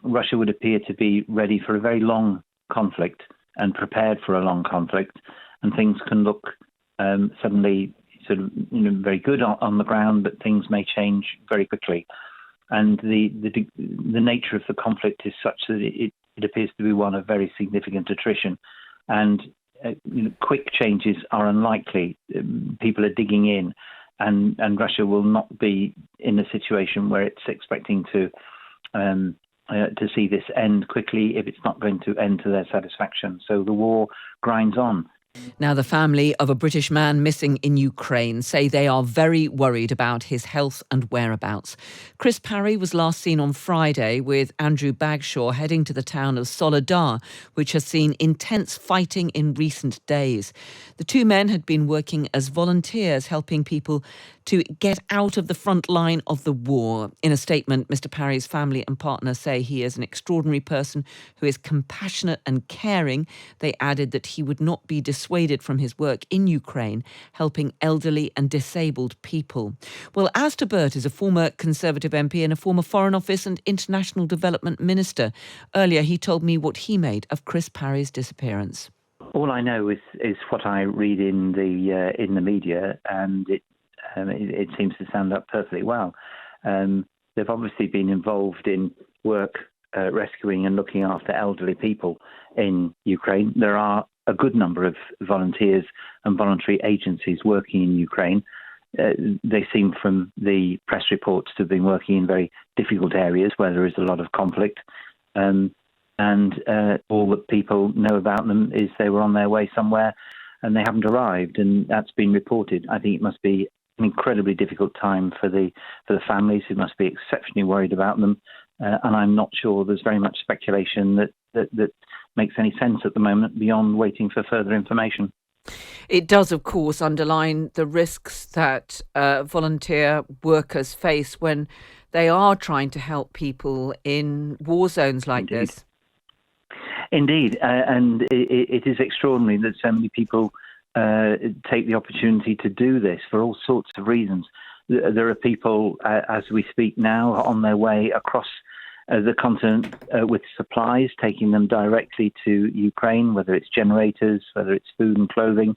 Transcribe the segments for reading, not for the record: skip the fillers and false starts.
Russia would appear to be ready for a very long conflict and prepared for a long conflict, and things can look suddenly sort of very good on the ground, but things may change very quickly. And the nature of the conflict is such that it appears to be one of very significant attrition, and quick changes are unlikely. People are digging in, and Russia will not be in a situation where it's expecting to see this end quickly if it's not going to end to their satisfaction. So the war grinds on. Now, the family of a British man missing in Ukraine say they are very worried about his health and whereabouts. Chris Parry was last seen on Friday with Andrew Bagshaw heading to the town of Soledar, which has seen intense fighting in recent days. The two men had been working as volunteers, helping people to get out of the front line of the war. In a statement, Mr. Parry's family and partner say he is an extraordinary person who is compassionate and caring. They added that he would not be dissuaded from his work in Ukraine, helping elderly and disabled people. Well, Alistair Burt is a former Conservative MP and a former Foreign Office and International Development Minister. Earlier, he told me what he made of Chris Parry's disappearance. All I know is what I read in the media, and it seems to stand up perfectly well. They've obviously been involved in work rescuing and looking after elderly people in Ukraine. There are a good number of volunteers and voluntary agencies working in Ukraine. They seem from the press reports to have been working in very difficult areas where there is a lot of conflict. And all that people know about them is they were on their way somewhere and they haven't arrived, and that's been reported. I think it must be an incredibly difficult time for the families, who must be exceptionally worried about them. And I'm not sure there's very much speculation that makes any sense at the moment beyond waiting for further information. It does, of course, underline the risks that volunteer workers face when they are trying to help people in war zones like this. Indeed, and it is extraordinary that so many people take the opportunity to do this for all sorts of reasons. There are people, as we speak now, on their way across the continent with supplies, taking them directly to Ukraine, whether it's generators, whether it's food and clothing.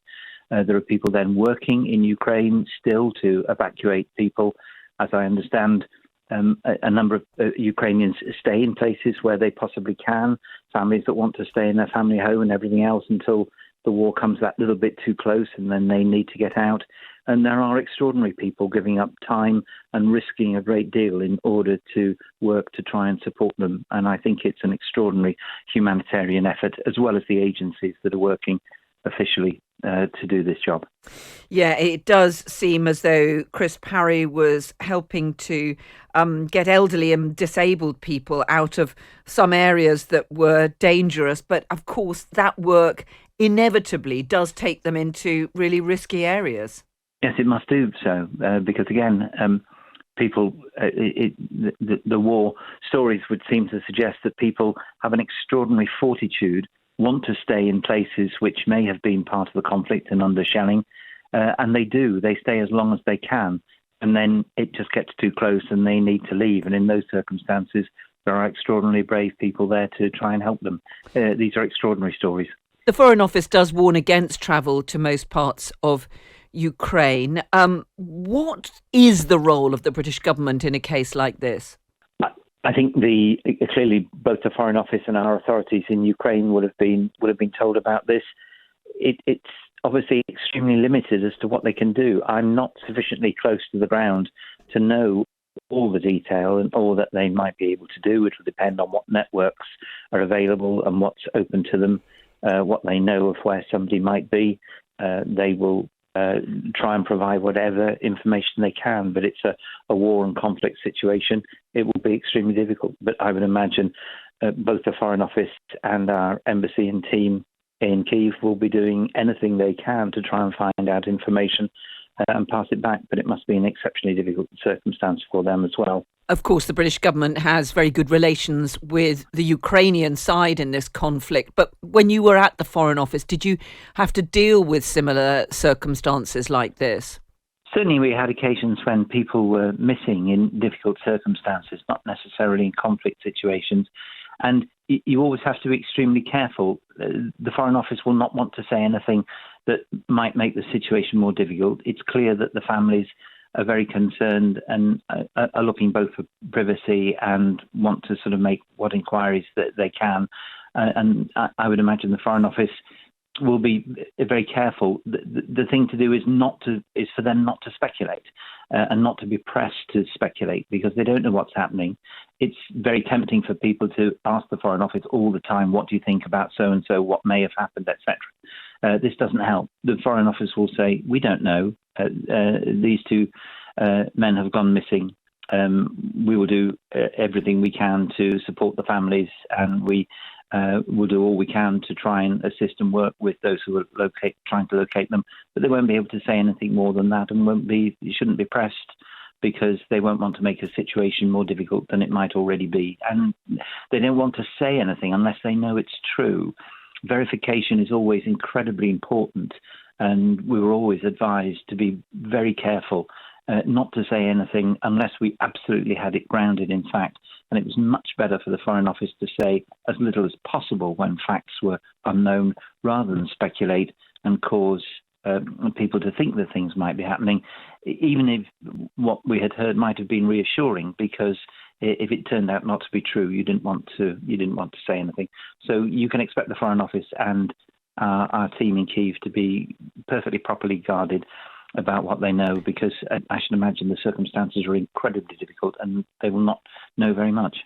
There are people then working in Ukraine still to evacuate people. As I understand, a number of Ukrainians stay in places where they possibly can, families that want to stay in their family home and everything else until the war comes that little bit too close, and then they need to get out. And there are extraordinary people giving up time and risking a great deal in order to work to try and support them. And I think it's an extraordinary humanitarian effort, as well as the agencies that are working officially to do this job. Yeah, it does seem as though Chris Parry was helping to get elderly and disabled people out of some areas that were dangerous. But of course, that work inevitably does take them into really risky areas. Yes, it must do so, because again, people, the war stories would seem to suggest that people have an extraordinary fortitude, want to stay in places which may have been part of the conflict and under shelling, and they do. They stay as long as they can, and then it just gets too close and they need to leave. And in those circumstances, there are extraordinarily brave people there to try and help them. These are extraordinary stories. The Foreign Office does warn against travel to most parts of Ukraine. What is the role of the British government in a case like this? I think clearly both the Foreign Office and our authorities in Ukraine would have been told about this. It's obviously extremely limited as to what they can do. I'm not sufficiently close to the ground to know all the detail and all that they might be able to do. It will depend on what networks are available and what's open to them, what they know of where somebody might be. They will try and provide whatever information they can, but it's a war and conflict situation. It will be extremely difficult, but I would imagine both the Foreign Office and our embassy and team in Kyiv will be doing anything they can to try and find out information and pass it back, but it must be an exceptionally difficult circumstance for them as well. Of course, the British government has very good relations with the Ukrainian side in this conflict. But when you were at the Foreign Office, did you have to deal with similar circumstances like this? Certainly we had occasions when people were missing in difficult circumstances, not necessarily in conflict situations. And you always have to be extremely careful. The Foreign Office will not want to say anything that might make the situation more difficult. It's clear that the families are very concerned and are looking both for privacy and want to sort of make what inquiries that they can. And I would imagine the Foreign Office will be very careful. The thing to do is for them not to speculate and not to be pressed to speculate, because they don't know what's happening. It's very tempting for people to ask the Foreign Office all the time, what do you think about so and so, what may have happened, etc. This doesn't help. The Foreign Office will say, we don't know. These two men have gone missing. We will do everything we can to support the families, and we will do all we can to try and assist and work with those who are trying to locate them. But they won't be able to say anything more than that, and shouldn't be pressed, because they won't want to make a situation more difficult than it might already be. And they don't want to say anything unless they know it's true. Verification is always incredibly important, and we were always advised to be very careful not to say anything unless we absolutely had it grounded in fact. And it was much better for the Foreign Office to say as little as possible when facts were unknown, rather than speculate and cause people to think that things might be happening, even if what we had heard might have been reassuring, because if it turned out not to be true, you didn't want to say anything. So you can expect the Foreign Office and our team in Kyiv to be perfectly properly guarded about what they know, because I should imagine the circumstances are incredibly difficult and they will not know very much.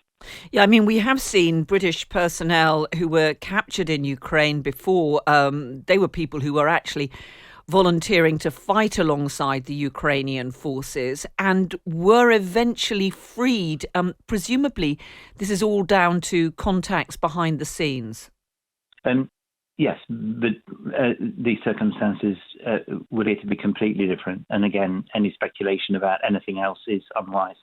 Yeah, I mean, we have seen British personnel who were captured in Ukraine before. They were people who were actually volunteering to fight alongside the Ukrainian forces and were eventually freed. Presumably, this is all down to contacts behind the scenes. Yes, but these circumstances were to be completely different. And again, any speculation about anything else is unwise.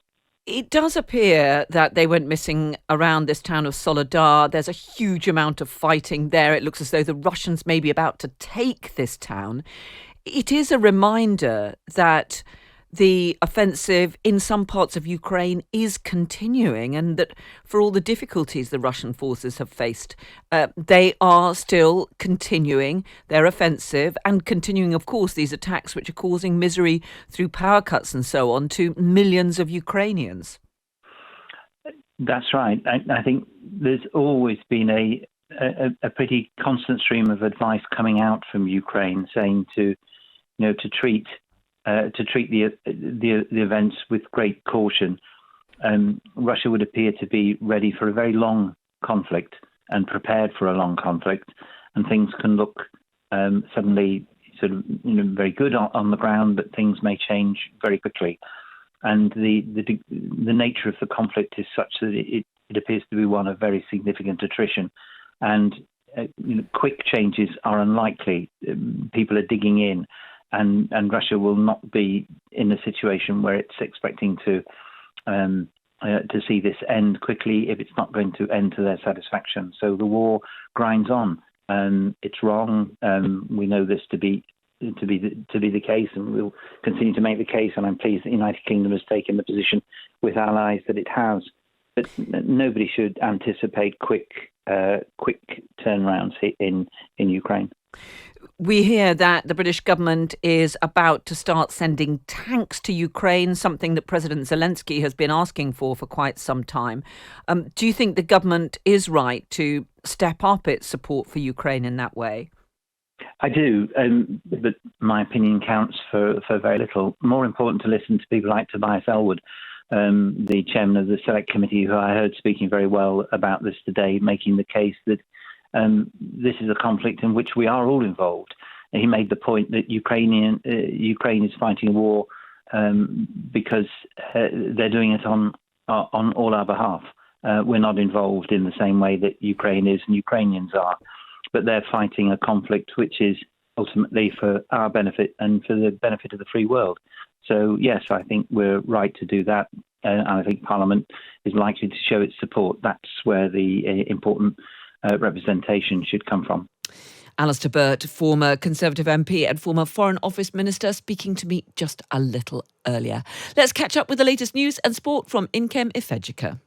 It does appear that they went missing around this town of Soledar. There's a huge amount of fighting there. It looks as though the Russians may be about to take this town. It is a reminder that the offensive in some parts of Ukraine is continuing, and that for all the difficulties the Russian forces have faced, they are still continuing their offensive and continuing, of course, these attacks which are causing misery through power cuts and so on to millions of Ukrainians. That's right. I think there's always been a pretty constant stream of advice coming out from Ukraine saying to treat the events with great caution. Russia would appear to be ready for a very long conflict and prepared for a long conflict, and things can look suddenly sort of very good on the ground, but things may change very quickly. And the nature of the conflict is such that it appears to be one of very significant attrition, and quick changes are unlikely. People are digging in. And Russia will not be in a situation where it's expecting to see this end quickly if it's not going to end to their satisfaction. So the war grinds on. It's wrong. We know this to be the case, and we'll continue to make the case. And I'm pleased that the United Kingdom has taken the position with allies that it has. But nobody should anticipate quick turnarounds in Ukraine. We hear that the British government is about to start sending tanks to Ukraine, something that President Zelensky has been asking for quite some time. Do you think the government is right to step up its support for Ukraine in that way? I do, but my opinion counts for very little. More important to listen to people like Tobias Ellwood, the chairman of the Select Committee, who I heard speaking very well about this today, making the case that this is a conflict in which we are all involved. He made the point that Ukraine is fighting a war because they're doing it on all our behalf. We're not involved in the same way that Ukraine is and Ukrainians are, but they're fighting a conflict which is ultimately for our benefit and for the benefit of the free world. So yes, I think we're right to do that, and I think Parliament is likely to show its support. That's where the important representation should come from. Alistair Burt, former Conservative MP and former Foreign Office Minister, speaking to me just a little earlier. Let's catch up with the latest news and sport from Inkem Ifejika.